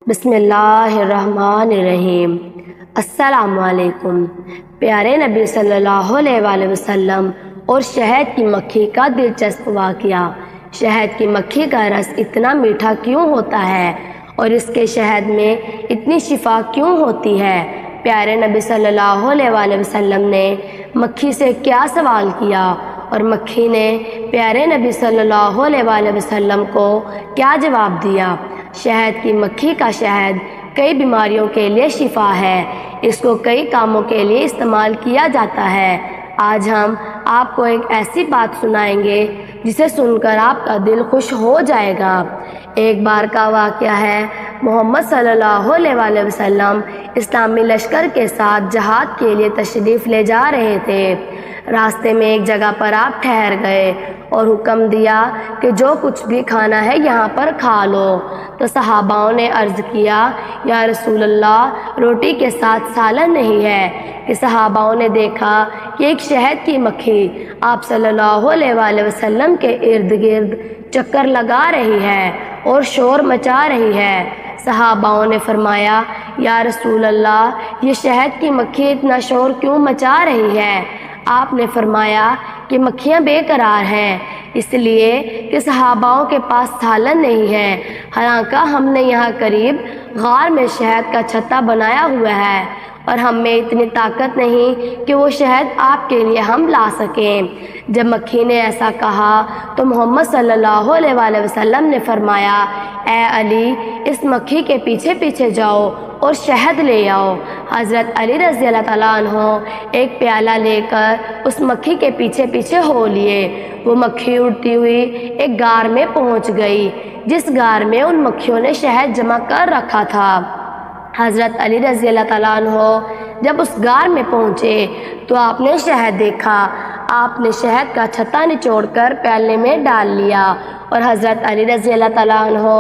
بسم اللہ الرحمن الرحیم۔ السلام علیکم۔ پیارے نبی صلی اللہ علیہ وآلہ وسلم اور شہد کی مکھی کا دلچسپ واقعہ۔ شہد کی مکھی کا رس اتنا میٹھا کیوں ہوتا ہے اور اس کے شہد میں اتنی شفا کیوں ہوتی ہے؟ پیارے نبی صلی اللہ علیہ وآلہ وسلم نے مکھی سے کیا سوال کیا اور مکھی نے پیارے نبی صلی اللہ علیہ وآلہ وسلم کو کیا جواب دیا؟ شہد کی مکھی کا شہد کئی بیماریوں کے لیے شفا ہے۔ اس کو کئی کاموں کے لیے استعمال کیا جاتا ہے۔ آج ہم آپ کو ایک ایسی بات سنائیں گے جسے سن کر آپ کا دل خوش ہو جائے گا۔ ایک بار کا واقعہ ہے، محمد صلی اللہ علیہ وآلہ وسلم اسلامی لشکر کے ساتھ جہاد کے لیے تشریف لے جا رہے تھے۔ راستے میں ایک جگہ پر آپ ٹھہر گئے اور حکم دیا کہ جو کچھ بھی کھانا ہے یہاں پر کھا لو۔ تو صحاباؤں نے عرض کیا، یا رسول اللہ، روٹی کے ساتھ سالن نہیں ہے؟ کہ صحاباؤں نے دیکھا کہ ایک شہد کی مکھی آپ صلی اللہ علیہ وآلہ وسلم کے ارد گرد چکر لگا رہی ہے اور شور مچا رہی ہے۔ صحاباؤں نے فرمایا، یا رسول اللہ، یہ شہد کی مکھی اتنا شور کیوں مچا رہی ہے؟ آپ نے فرمایا کہ مکھیاں بے قرار ہیں، اس لیے کہ صحاباؤں کے پاس سالن نہیں ہے، حالانکہ ہم نے یہاں قریب غار میں شہد کا چھتا بنایا ہوا ہے اور ہم میں اتنی طاقت نہیں کہ وہ شہد آپ کے لیے ہم لا سکیں۔ جب مکھی نے ایسا کہا تو محمد صلی اللہ علیہ وآلہ وسلم نے فرمایا، اے علی، اس مکھی کے پیچھے پیچھے جاؤ اور شہد لے آؤ۔ حضرت علی رضی اللہ تعالیٰ عنہ ایک پیالہ لے کر اس مکھی کے پیچھے پیچھے ہو لیے۔ وہ مکھی اڑتی ہوئی ایک غار میں پہنچ گئی جس غار میں ان مکھیوں نے شہد جمع کر رکھا تھا۔ حضرت علی رضی اللہ تعالیٰ عنہ جب اس غار میں پہنچے تو آپ نے شہد دیکھا۔ آپ نے شہد کا چھتا نچوڑ کر پیالے میں ڈال لیا اور حضرت علی رضی اللہ تعالیٰ عنہ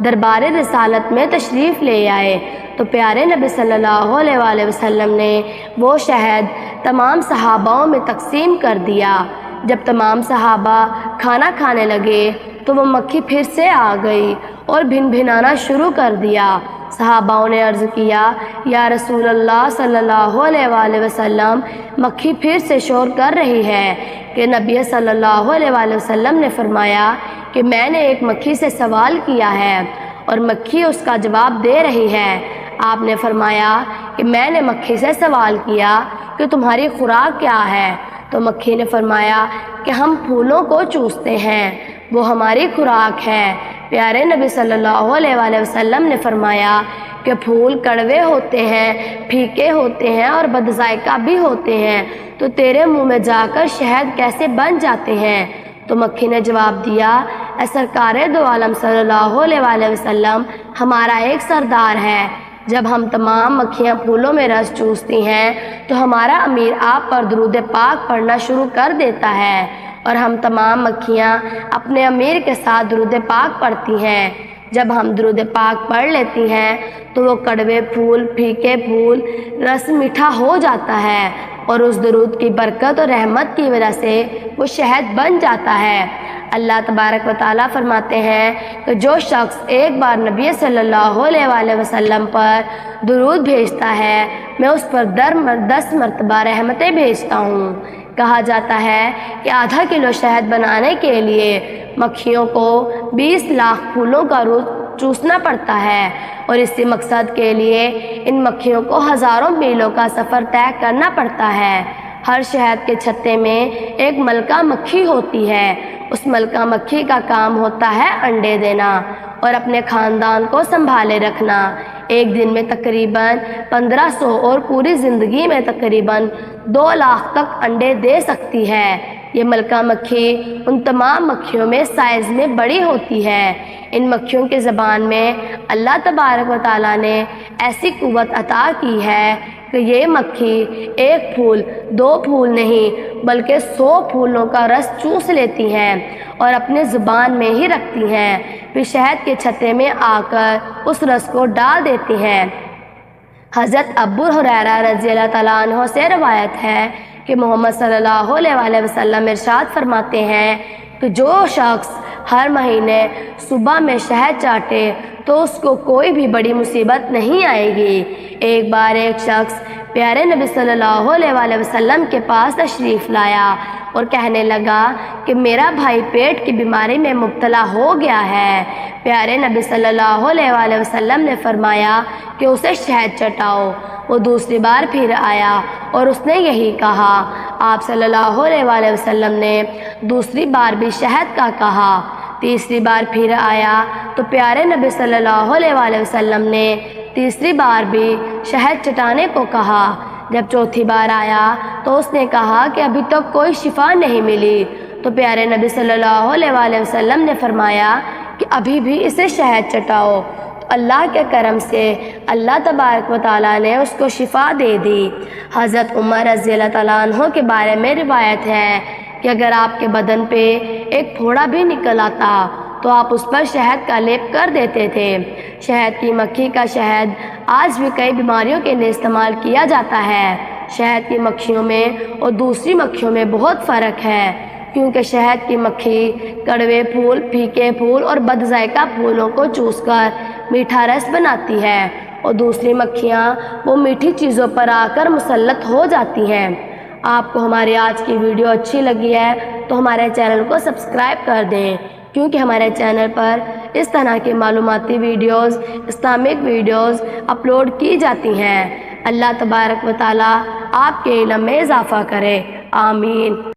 دربار رسالت میں تشریف لے آئے تو پیارے نبی صلی اللہ علیہ وآلہ وسلم نے وہ شہد تمام صحاباؤں میں تقسیم کر دیا۔ جب تمام صحابہ کھانا کھانے لگے تو وہ مکھی پھر سے آ گئی اور بھن بھنانا شروع کر دیا۔ صحاباؤں نے عرض کیا، یا رسول اللہ صلی اللہ علیہ وآلہ وسلم، مکھی پھر سے شور کر رہی ہے۔ کہ نبی صلی اللہ علیہ وآلہ وسلم نے فرمایا کہ میں نے ایک مکھی سے سوال کیا ہے اور مکھی اس کا جواب دے رہی ہے۔ آپ نے فرمایا کہ میں نے مکھی سے سوال کیا کہ تمہاری خوراک کیا ہے؟ تو مکھی نے فرمایا کہ ہم پھولوں کو چوستے ہیں، وہ ہماری خوراک ہے۔ پیارے نبی صلی اللہ علیہ وآلہ وسلم نے فرمایا کہ پھول کڑوے ہوتے ہیں، پھیکے ہوتے ہیں اور بد ذائقہ بھی ہوتے ہیں، تو تیرے منہ میں جا کر شہد کیسے بن جاتے ہیں؟ تو مکھی نے جواب دیا، اے سرکار دو عالم صلی اللہ علیہ وآلہ وسلم، ہمارا ایک سردار ہے، جب ہم تمام مکھیاں پھولوں میں رس چوستی ہیں تو ہمارا امیر آپ پر درود پاک پڑھنا شروع کر دیتا ہے اور ہم تمام مکھیاں اپنے امیر کے ساتھ درود پاک پڑھتی ہیں۔ جب ہم درود پاک پڑھ لیتی ہیں تو وہ کڑوے پھول، پھیکے پھول، رس میٹھا ہو جاتا ہے اور اس درود کی برکت اور رحمت کی وجہ سے وہ شہد بن جاتا ہے۔ اللہ تبارک و تعالیٰ فرماتے ہیں کہ جو شخص ایک بار نبی صلی اللہ علیہ وآلہ وسلم پر درود بھیجتا ہے میں اس پر 10 مرتبہ رحمتیں بھیجتا ہوں۔ کہا جاتا ہے کہ آدھا کلو شہد بنانے کے لیے مکھیوں کو 20 لاکھ پھولوں کا رس چوسنا پڑتا ہے اور اسی مقصد کے لیے ان مکھیوں کو ہزاروں میلوں کا سفر طے کرنا پڑتا ہے۔ ہر شہد کے چھتے میں ایک ملکہ مکھی ہوتی ہے۔ اس ملکہ مکھی کا کام ہوتا ہے انڈے دینا اور اپنے خاندان کو سنبھالے رکھنا۔ ایک دن میں تقریباً 1500 اور پوری زندگی میں تقریباً 2 لاکھ تک انڈے دے سکتی ہے۔ یہ ملکہ مکھی ان تمام مکھیوں میں سائز میں بڑی ہوتی ہے۔ ان مکھیوں کی زبان میں اللہ تبارک و تعالیٰ نے ایسی قوت عطا کی ہے کہ یہ مکھی ایک پھول 2 پھول نہیں بلکہ 100 پھولوں کا رس چوس لیتی ہیں اور اپنے زبان میں ہی رکھتی ہیں، پھر شہد کے چھتے میں آ کر اس رس کو ڈال دیتی ہیں۔ حضرت ابو ہریرہ رضی اللہ تعالیٰ عنہ سے روایت ہے کہ محمد صلی اللہ علیہ وآلہ وسلم ارشاد فرماتے ہیں کہ جو شخص ہر مہینے صبح میں شہد چاٹے تو اس کو کوئی بھی بڑی مصیبت نہیں آئے گی۔ ایک بار ایک شخص پیارے نبی صلی اللہ علیہ وآلہ وسلم کے پاس تشریف لایا اور کہنے لگا کہ میرا بھائی پیٹ کی بیماری میں مبتلا ہو گیا ہے۔ پیارے نبی صلی اللہ علیہ وآلہ وسلم نے فرمایا کہ اسے شہد چٹاؤ۔ وہ دوسری بار پھر آیا اور اس نے یہی کہا۔ آپ صلی اللہ علیہ وآلہ وسلم نے دوسری بار بھی شہد کا کہا۔ تیسری بار پھر آیا تو پیارے نبی صلی اللہ علیہ وآلہ وسلم نے تیسری بار بھی شہد چٹانے کو کہا۔ جب چوتھی بار آیا تو اس نے کہا کہ ابھی تک کوئی شفا نہیں ملی، تو پیارے نبی صلی اللہ علیہ وآلہ وسلم نے فرمایا کہ ابھی بھی اسے شہد چٹاؤ۔ اللہ کے کرم سے اللہ تبارک و تعالیٰ نے اس کو شفا دے دی۔ حضرت عمر رضی اللہ تعالیٰ عنہ کے بارے میں روایت ہے کہ اگر آپ کے بدن پہ ایک پھوڑا بھی نکل آتا تو آپ اس پر شہد کا لیپ کر دیتے تھے۔ شہد کی مکھی کا شہد آج بھی کئی بیماریوں کے لیے استعمال کیا جاتا ہے۔ شہد کی مکھیوں میں اور دوسری مکھیوں میں بہت فرق ہے، کیونکہ شہد کی مکھی کڑوے پھول، پھیکے پھول اور بد ذائقہ پھولوں کو چوس کر میٹھا رس بناتی ہے، اور دوسری مکھیاں وہ میٹھی چیزوں پر آ کر مسلط ہو جاتی ہیں۔ آپ کو ہماری آج کی ویڈیو اچھی لگی ہے تو ہمارے چینل کو سبسکرائب کر دیں، کیونکہ ہمارے چینل پر اس طرح کی معلوماتی ویڈیوز، اسلامک ویڈیوز اپلوڈ کی جاتی ہیں۔ اللہ تبارک و تعالیٰ آپ کے علم میں اضافہ کرے، آمین۔